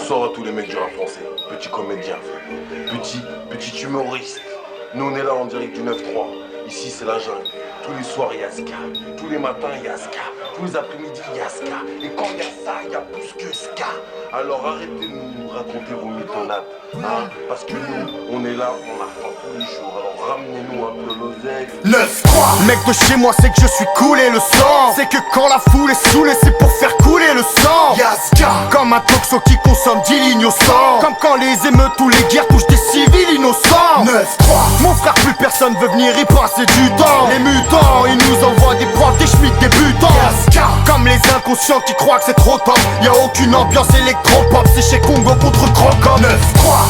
Bonsoir à tous les mecs du rap français, petit comédien, petit humoriste. Nous on est là en direct du 9-3, ici c'est la jungle. Tous les soirs il y a Ska, tous les matins il y a Ska, tous les après-midi il y a Ska. Et quand il y a ça, il y a plus que Ska. Alors arrêtez de nous raconter vos mythonades, hein, parce que nous on est là, on a faim tous les jours. Alors ramenez-nous un peu l'oseille. 9-3. Mec de chez moi, c'est que je suis coulé le sang. C'est que quand la foule est saoulée, c'est pour faire couler le sang. Yaska. Comme un toxo qui consomme 10 lignes au sang. Comme quand les émeutes ou les guerres touchent des civils innocents. 9-3. Mon frère, plus personne veut venir y passer du temps. Les mutants, ils nous envoient des profs, des schmitts, des butants. Yaska. Comme les inconscients qui croient que c'est trop top. Y'a aucune ambiance électropop, c'est chez Congo contre Crocom. 9-3.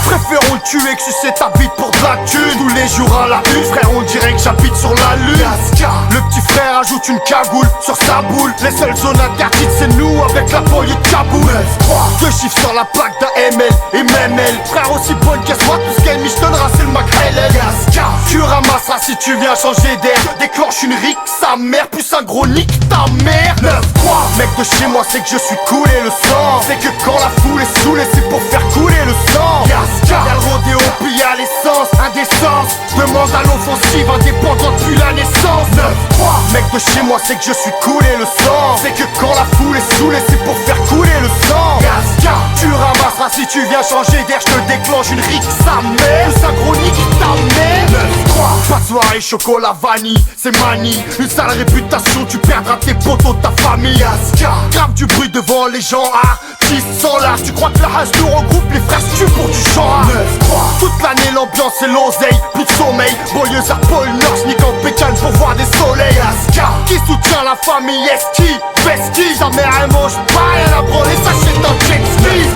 Préférons le tuer que sucer ta bite pour de la thune. Tous les jours à la une, frère, on dirait que j'habite sur la lune. Yaska. Le petit frère ajoute une cagoule sur sa boule. Les seules zones interdites, c'est nous avec la police de Kaboul. 9-3. Deux chiffres sur la plaque d'un ML et même elle. Frère, aussi bonne qu'elle soit, tout ce qu'elle mich donnera, c'est le McHellen. Yaska. Tu ramasseras si tu viens changer d'air. Déclenche une rique, sa mère, plus un gros nique, ta mère. 9-3. Mec de chez moi, c'est que je suis coulé le sang. C'est que quand la foule est saoulée, c'est pour faire couler le sang. Yaska. Y'a le rodéo, puis y'a l'essence, indécence. Demande à l'offensive, indépendant depuis la naissance. 9-3. Mec de chez moi, c'est que je suis coulé le sang. C'est que quand la foule est saoulée, c'est pour faire couler le sang. Yaska. Tu ramasseras si tu viens changer d'air, je te déclenche une rique, sa mère. Plus un gros nique, ta mère. 9-3. Pas de soirée, chocolat, vanille, c'est manie. Une sale réputation, tu perdras tes potos, ta famille. Yaska. Grave du bruit devant les gens, artistes sans l'art. Tu crois que la hache nous regroupe, les frères se tuent pour du chant. 9-3. Toute l'année l'ambiance c'est l'oseille, plus de sommeil. Boyeuse à Paul Nord, nique en pécane pour voir des soleils. Yaska. Qui soutient la famille Esti, Vesti. Sa mère elle mange pas, elle a brûlé sa chaîne dans jet ski.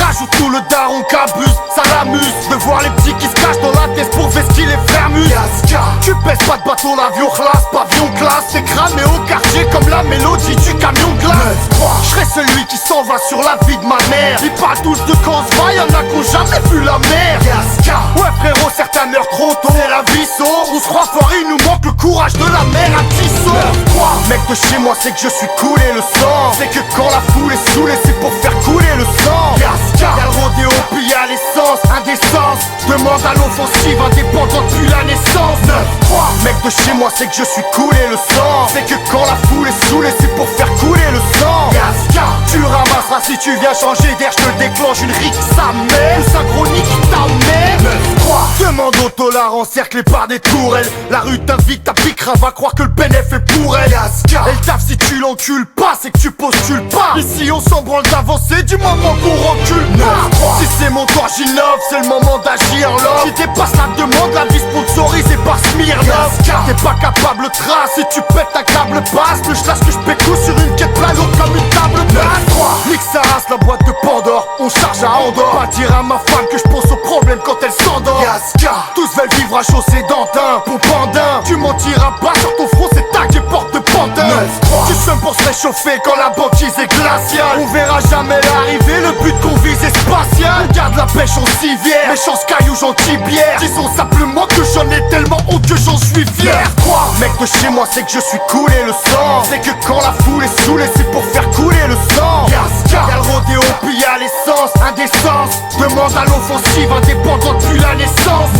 9-3. Rajoute tout le daron qu'abuse, ça l'amuse de voir les petits qui se cachent dans la tête pour vestir les fermus. Yaska. Tu pèses pas de bateau, l'avion classe, pavillon classe. C'est cramé au quartier comme la mélodie du camion glace. 9-3. Je serai celui qui s'en va sur la vie de ma mère. Ils parlent tous de quand se va, y'en a qui ont jamais vu la mer. Yaska. Ouais frérot, certains meurent trop tôt, c'est la vie sauve. On se croit fort, il nous manque le courage de la mer à Tissot. 9-3. Mec de chez moi, c'est que je suis coulé le sang. C'est que quand la foule est saoulée, c'est pour faire couler le sang. Yaska. Y'a le rodéo, puis y'a l'essence, indécence. Demande à l'offensive, indépendant depuis la naissance. 9-3. Mec de chez moi, c'est que je suis coulé le sang. C'est que quand la foule est saoulée, c'est pour faire couler le sang. Yaska. Tu ramasseras si tu viens changer d'air, je te déclenche une rique, sa mère. Plus un gros nique, ta mère. 9-3. Demande au tolard encerclé par des tourelles. La rue t'invite, ta piquera, va croire que le bénéf est pour elle. Yaska. Elle taffe si tu l'encules pas, c'est que tu postules pas. Ici on s'en branle d'avancer du moment qu'on recule pas. Si c'est mon tour, j'innove, c'est le moment d'agir là. Si dépasse la demande, la vie sponsorisée par Smirnoff. T'es pas capable de trace, si tu pètes ta câble passe. Le slash que je pécou sur une quête plein lourde comme une table basse. Nique sa race, la boîte de Pandore, on charge à Andorre. Pas dire à ma femme que je pense aux problèmes quand elle s'endort. Yaska. Tous veulent vivre à chaussée d'Antin, pour Pandin. Tu mentiras pas sur ton front, c'est ta qui porte de pantin. 9-3. Tu semes pour se réchauffer quand la banquise est glaciale. On verra jamais l'arrivée, le but qu'on vise est spatial. On garde la pêche en civière, méchance caillou, gentil bière. Disons simplement que j'en ai tellement honte que j'en suis fier. 9-3. Mec de chez moi, c'est que je suis coulé le sang. C'est que quand la foule est saoulée, c'est pour faire couler le sang. Yaska. Y'a le rodéo, puis y'a l'essence, indécence. Demande à l'offensive, indépendant depuis la naissance.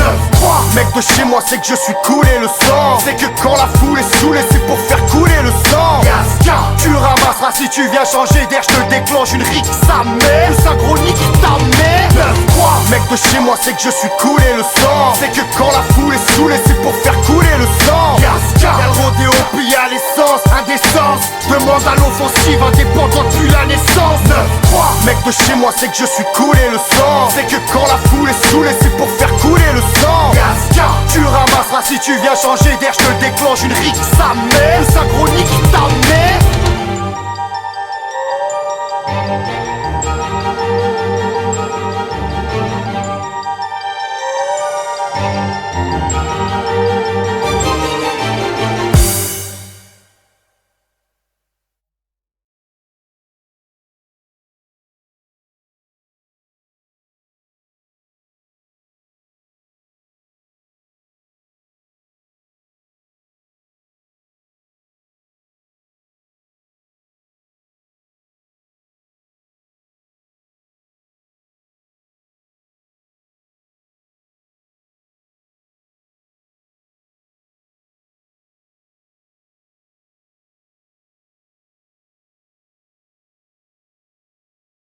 9-3. Mec de chez moi, c'est que je suis coulé le sang. C'est que quand la foule est saoulée, c'est pour faire couler le sang. Yaska. Tu ramasseras si tu viens changer d'air, je te déclenche une rique, sa mère. Plus un gros nique, ta mère. 9-3. Mec de chez moi, c'est que je suis coulé le sang. C'est que quand la foule est saoulée, c'est pour faire couler le sang. Yaska. Y'a le rodéo, puis y'a l'essence, indécence. Demande à l'offensive, indépendant depuis la naissance. 9-3. Mec de chez moi, c'est que je suis coulé le sang. C'est que quand la foule est saoulée, c'est pour faire couler le sang. Yaska. Tu ramasseras si tu viens changer d'air, je te déclenche une rique, sa mère. Plus un gros nique, ta mère.